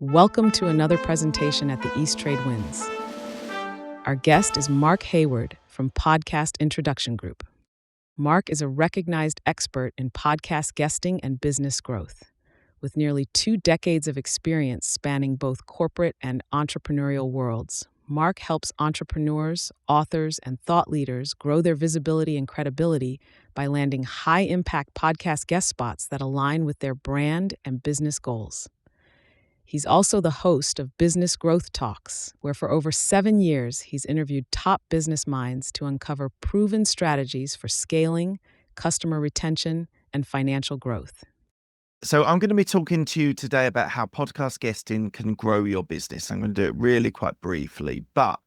Welcome to another presentation at the East Trade Winds. Our guest is Mark Hayward from Podcast Introduction Group. Mark is a recognized expert in podcast guesting and business growth. With nearly 2 decades of experience spanning both corporate and entrepreneurial worlds, Mark helps entrepreneurs, authors, and thought leaders grow their visibility and credibility by landing high-impact podcast guest spots that align with their brand and business goals. He's also the host of Business Growth Talks, where for over 7 years he's interviewed top business minds to uncover proven strategies for scaling, customer retention, and financial growth. So I'm going to be talking to you today about how podcast guesting can grow your business. I'm going to do it really quite briefly, but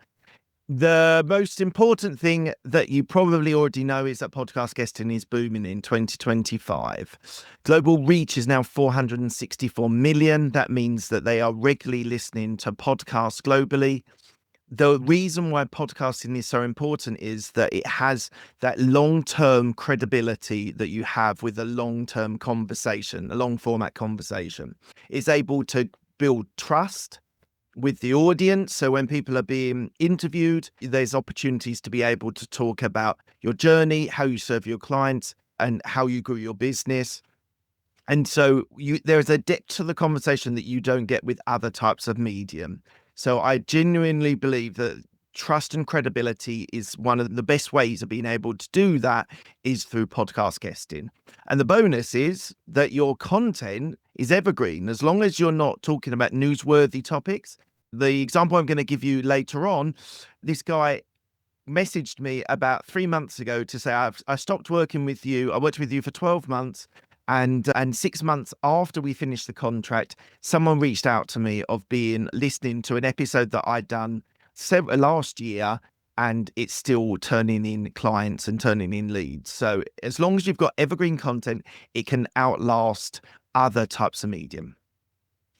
the most important thing that you probably already know is that podcast guesting is booming in 2025. Global reach is now 464 million. That means that they are regularly listening to podcasts globally. The reason why podcasting is so important is that it has that long-term credibility that you have with a long-term conversation, a long-format conversation. It's able to build trust with the audience. So when people are being interviewed, there's opportunities to be able to talk about your journey, how you serve your clients, and how you grew your business. And so there's a depth to the conversation that you don't get with other types of medium. So I genuinely believe that trust and credibility is one of the best ways of being able to do that is through podcast guesting. And the bonus is that your content is evergreen. As long as you're not talking about newsworthy topics. The example I'm going to give you later on, this guy messaged me about 3 months ago to say, I stopped working with you. I worked with you for 12 months. And 6 months after we finished the contract, someone reached out to me of listening to an episode that I'd done last year, and it's still turning in clients and turning in leads. So as long as you've got evergreen content, it can outlast other types of medium.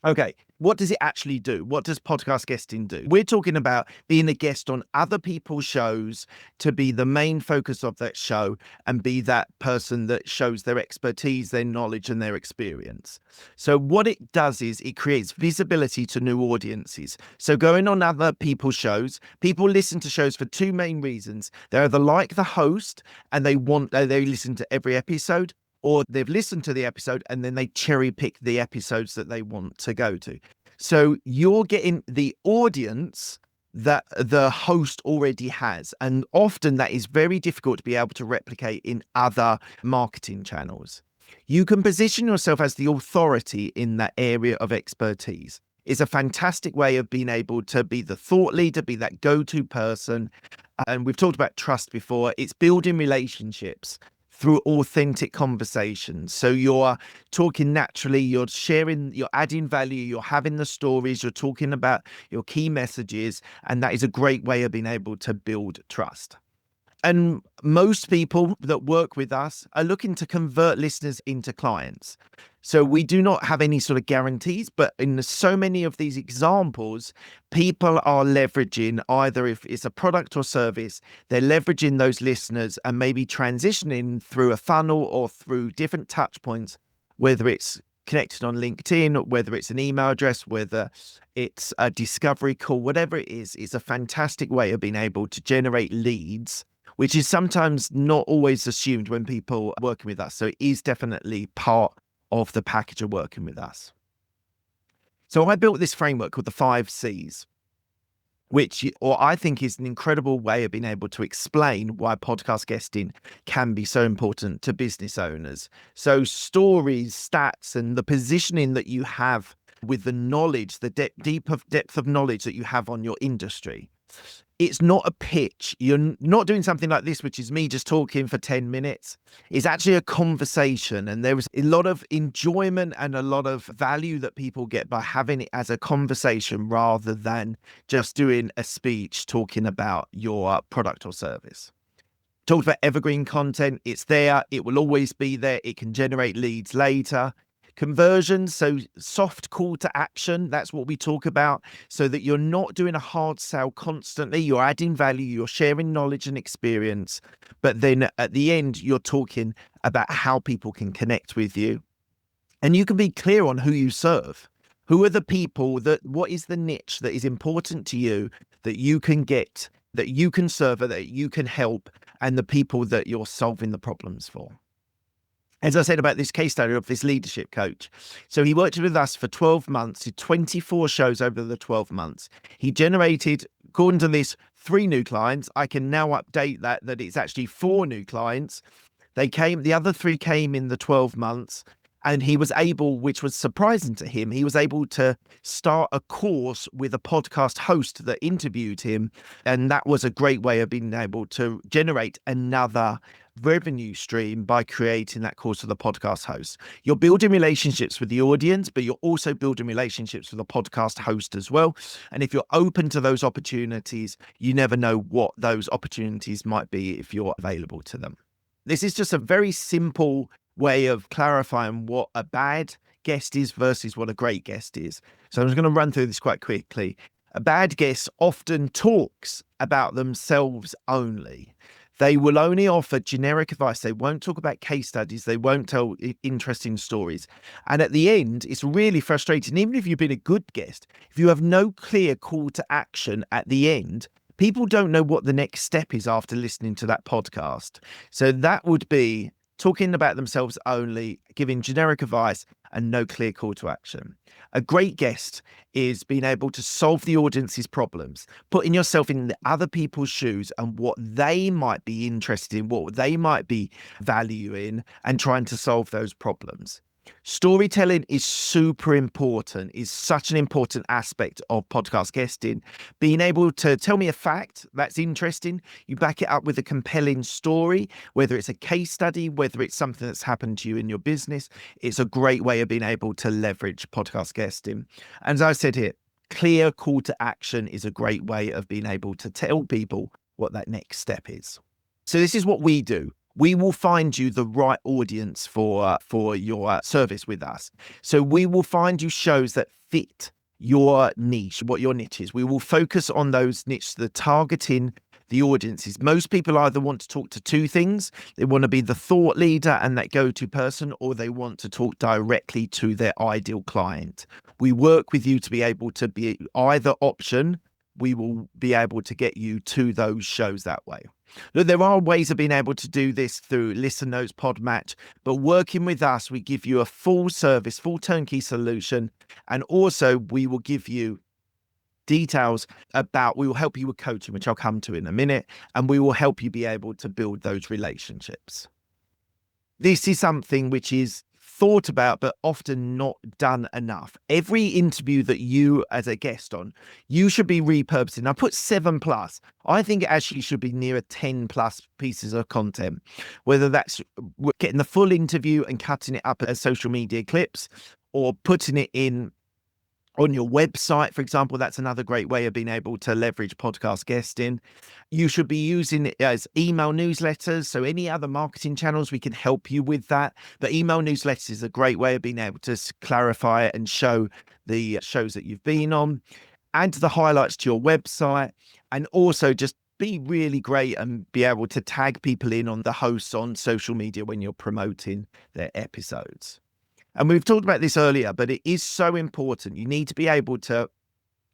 Okay, what does it actually do? What does podcast guesting do? We're talking about being a guest on other people's shows to be the main focus of that show and be that person that shows their expertise, their knowledge, and their experience. So what it does is it creates visibility to new audiences. So going on other people's shows, people listen to shows for 2 main reasons. They either like the host and they listen to every episode, or they've listened to the episode and then they cherry pick the episodes that they want to go to. So you're getting the audience that the host already has. And often that is very difficult to be able to replicate in other marketing channels. You can position yourself as the authority in that area of expertise. It's a fantastic way of being able to be the thought leader, be that go-to person. And we've talked about trust before. It's building relationships through authentic conversations. So you're talking naturally, you're sharing, you're adding value, you're having the stories, you're talking about your key messages, and that is a great way of being able to build trust. And most people that work with us are looking to convert listeners into clients. So we do not have any sort of guarantees, but in so many of these examples, people are leveraging, either if it's a product or service, they're leveraging those listeners and maybe transitioning through a funnel or through different touch points, whether it's connected on LinkedIn, whether it's an email address, whether it's a discovery call, whatever it is, it's a fantastic way of being able to generate leads, which is sometimes not always assumed when people are working with us. So it is definitely part of the package of working with us. So I built this framework called the 5 C's, which I think is an incredible way of being able to explain why podcast guesting can be so important to business owners. So stories, stats, and the positioning that you have with the knowledge, the depth of knowledge that you have on your industry. It's not a pitch. You're not doing something like this, which is me just talking for 10 minutes. It's actually a conversation. And there is a lot of enjoyment and a lot of value that people get by having it as a conversation rather than just doing a speech talking about your product or service. Talked about evergreen content. It's there. It will always be there. It can generate leads later. Conversions, so soft call to action, that's what we talk about, so that you're not doing a hard sell constantly, you're adding value, you're sharing knowledge and experience, but then at the end, you're talking about how people can connect with you. And you can be clear on who you serve. Who are the people what is the niche that is important to you that you can get, that you can serve, that you can help, and the people that you're solving the problems for? As I said about this case study of this leadership coach. So he worked with us for 12 months, did 24 shows over the 12 months. He generated, according to this, 3 new clients. I can now update that it's actually 4 new clients. The other 3 came in the 12 months. And he was able, which was surprising to him, he was able to start a course with a podcast host that interviewed him. And that was a great way of being able to generate another revenue stream by creating that course with the podcast host. You're building relationships with the audience, but you're also building relationships with the podcast host as well. And if you're open to those opportunities, you never know what those opportunities might be if you're available to them. This is just a very simple way of clarifying what a bad guest is versus what a great guest is. So I'm just going to run through this quite quickly. A bad guest often talks about themselves only. They will only offer generic advice. They won't talk about case studies. They won't tell interesting stories. And at the end, it's really frustrating. Even if you've been a good guest, if you have no clear call to action at the end, people don't know what the next step is after listening to that podcast. So that would be talking about themselves only, giving generic advice, and no clear call to action. A great guest is being able to solve the audience's problems, putting yourself in the other people's shoes and what they might be interested in, what they might be valuing, and trying to solve those problems. Storytelling is super important, is such an important aspect of podcast guesting. Being able to tell me a fact that's interesting, you back it up with a compelling story, whether it's a case study, whether it's something that's happened to you in your business. It's a great way of being able to leverage podcast guesting. And as I said here, clear call to action is a great way of being able to tell people what that next step is. So this is what we do. We will find you the right audience for your service with us. So we will find you shows that fit your niche, what your niche is. We will focus on those niches, the targeting the audiences. Most people either want to talk to 2 things. They want to be the thought leader and that go-to person, or they want to talk directly to their ideal client. We work with you to be able to be either option. We will be able to get you to those shows that way. Look, there are ways of being able to do this through Listen Notes, Podmatch, but working with us, we give you a full service, full turnkey solution. And also we will give you details we will help you with coaching, which I'll come to in a minute, and we will help you be able to build those relationships. This is something which is thought about, but often not done enough. Every interview that you as a guest on, you should be repurposing. I put 7+. I think it actually should be nearer 10+ pieces of content, whether that's getting the full interview and cutting it up as social media clips, or putting it in on your website, for example. That's another great way of being able to leverage podcast guesting. You should be using it as email newsletters. So any other marketing channels, we can help you with that. But email newsletters is a great way of being able to clarify and show the shows that you've been on, add the highlights to your website, and also just be really great and be able to tag people in on the hosts on social media when you're promoting their episodes. And we've talked about this earlier, but it is so important. You need to be able to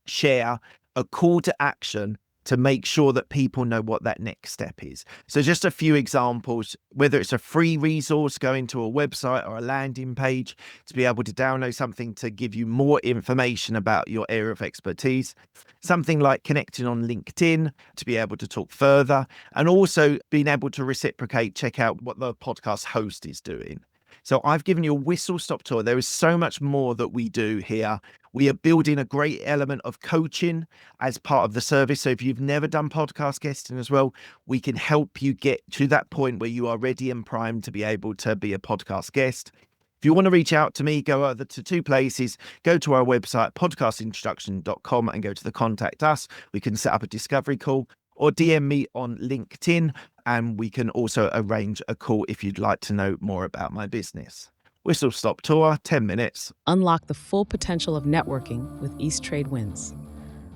share a call to action to make sure that people know what that next step is. So just a few examples, whether it's a free resource going to a website or a landing page to be able to download something to give you more information about your area of expertise, something like connecting on LinkedIn to be able to talk further, and also being able to reciprocate, check out what the podcast host is doing. So I've given you a whistle-stop tour. There is so much more that we do here. We are building a great element of coaching as part of the service. So if you've never done podcast guesting as well, we can help you get to that point where you are ready and primed to be able to be a podcast guest. If you want to reach out to me, go over to 2 places. Go to our website, podcastintroduction.com, and go to the Contact Us. We can set up a discovery call, or DM me on LinkedIn, and we can also arrange a call if you'd like to know more about my business. Whistle Stop Tour, 10 minutes. Unlock the full potential of networking with East Trade Winds.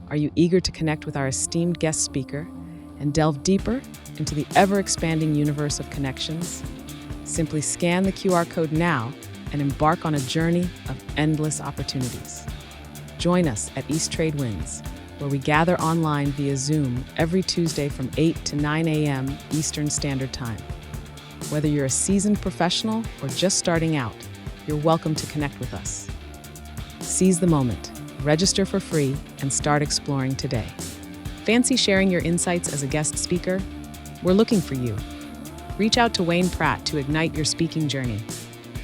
Are you eager to connect with our esteemed guest speaker and delve deeper into the ever-expanding universe of connections? Simply scan the QR code now and embark on a journey of endless opportunities. Join us at East Trade Wins, where we gather online via Zoom every Tuesday from 8 to 9 a.m. Eastern Standard Time. Whether you're a seasoned professional or just starting out, you're welcome to connect with us. Seize the moment, register for free, and start exploring today. Fancy sharing your insights as a guest speaker? We're looking for you. Reach out to Wayne Pratt to ignite your speaking journey.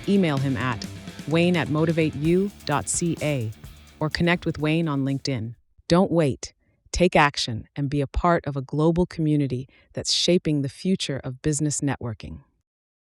Email him at wayne@motivateyou.ca or connect with Wayne on LinkedIn. Don't wait. Take action and be a part of a global community that's shaping the future of business networking.